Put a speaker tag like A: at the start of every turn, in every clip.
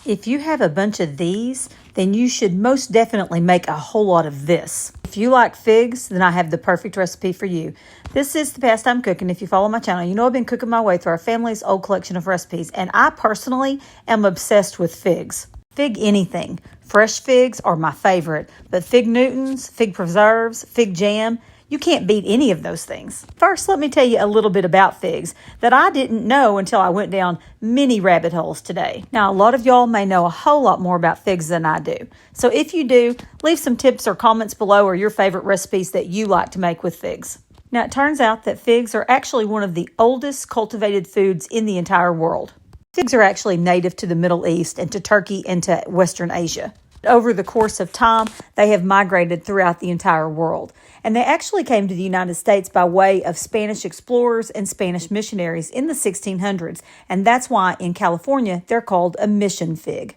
A: If you have a bunch of these, then you should most definitely make a whole lot of this. If you like figs, then I have the perfect recipe for you. This is The Pastime Cooking. If you follow my channel, you know I've been cooking my way through our family's old collection of recipes, and I personally am obsessed with figs. Fig anything. Fresh figs are my favorite, but fig Newtons, fig preserves, fig jam, you can't beat any of those things. First, let me tell you a little bit about figs that I didn't know until I went down many rabbit holes today. Now, a lot of y'all may know a whole lot more about figs than I do. So if you do, leave some tips or comments below or your favorite recipes that you like to make with figs. Now, it turns out that figs are actually one of the oldest cultivated foods in the entire world. Figs are actually native to the Middle East and to Turkey and to Western Asia. Over the course of time, they have migrated throughout the entire world. And they actually came to the United States by way of Spanish explorers and Spanish missionaries in the 1600s. And that's why in California, they're called a mission fig,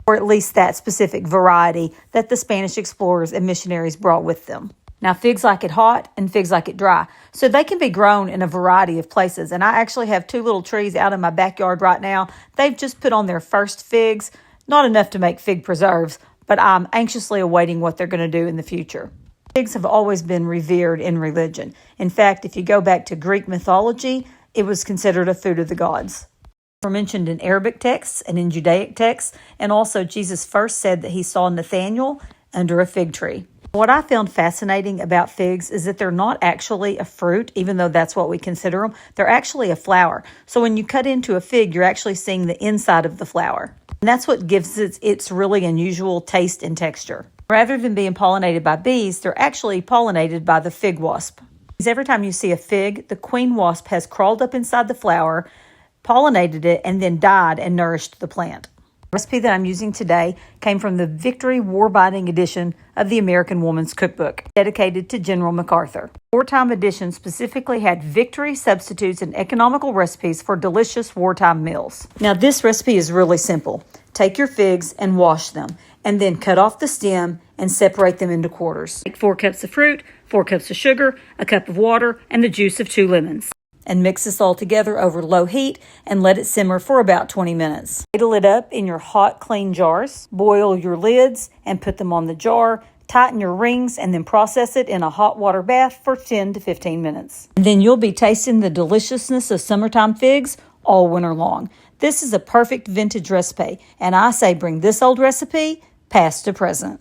A: or at least that specific variety that the Spanish explorers and missionaries brought with them. Now, figs like it hot and figs like it dry. So they can be grown in a variety of places. And I actually have 2 little trees out in my backyard right now. They've just put on their first figs. Not enough to make fig preserves, but I'm anxiously awaiting what they're going to do in the future. Figs have always been revered in religion. In fact, if you go back to Greek mythology, it was considered a food of the gods. They're mentioned in Arabic texts and in Judaic texts, and also Jesus first said that he saw Nathanael under a fig tree. What I found fascinating about figs is that they're not actually a fruit, even though that's what we consider them. They're actually a flower. So when you cut into a fig, you're actually seeing the inside of the flower. And that's what gives it its really unusual taste and texture. Rather than being pollinated by bees, they're actually pollinated by the fig wasp. Every time you see a fig, the queen wasp has crawled up inside the flower, pollinated it, and then died and nourished the plant. The recipe that I'm using today came from the Victory War-Binding edition of the American Woman's Cookbook, dedicated to General MacArthur. Wartime edition specifically had victory substitutes and economical recipes for delicious wartime meals. Now, this recipe is really simple. Take your figs and wash them, and then cut off the stem and separate them into quarters. Take 4 cups of fruit, 4 cups of sugar, a cup of water, and the juice of 2 lemons. And mix this all together over low heat and let it simmer for about 20 minutes. Ladle it up in your hot, clean jars. Boil your lids and put them on the jar. Tighten your rings and then process it in a hot water bath for 10 to 15 minutes. And then you'll be tasting the deliciousness of summertime figs all winter long. This is a perfect vintage recipe, and I say bring this old recipe past to present.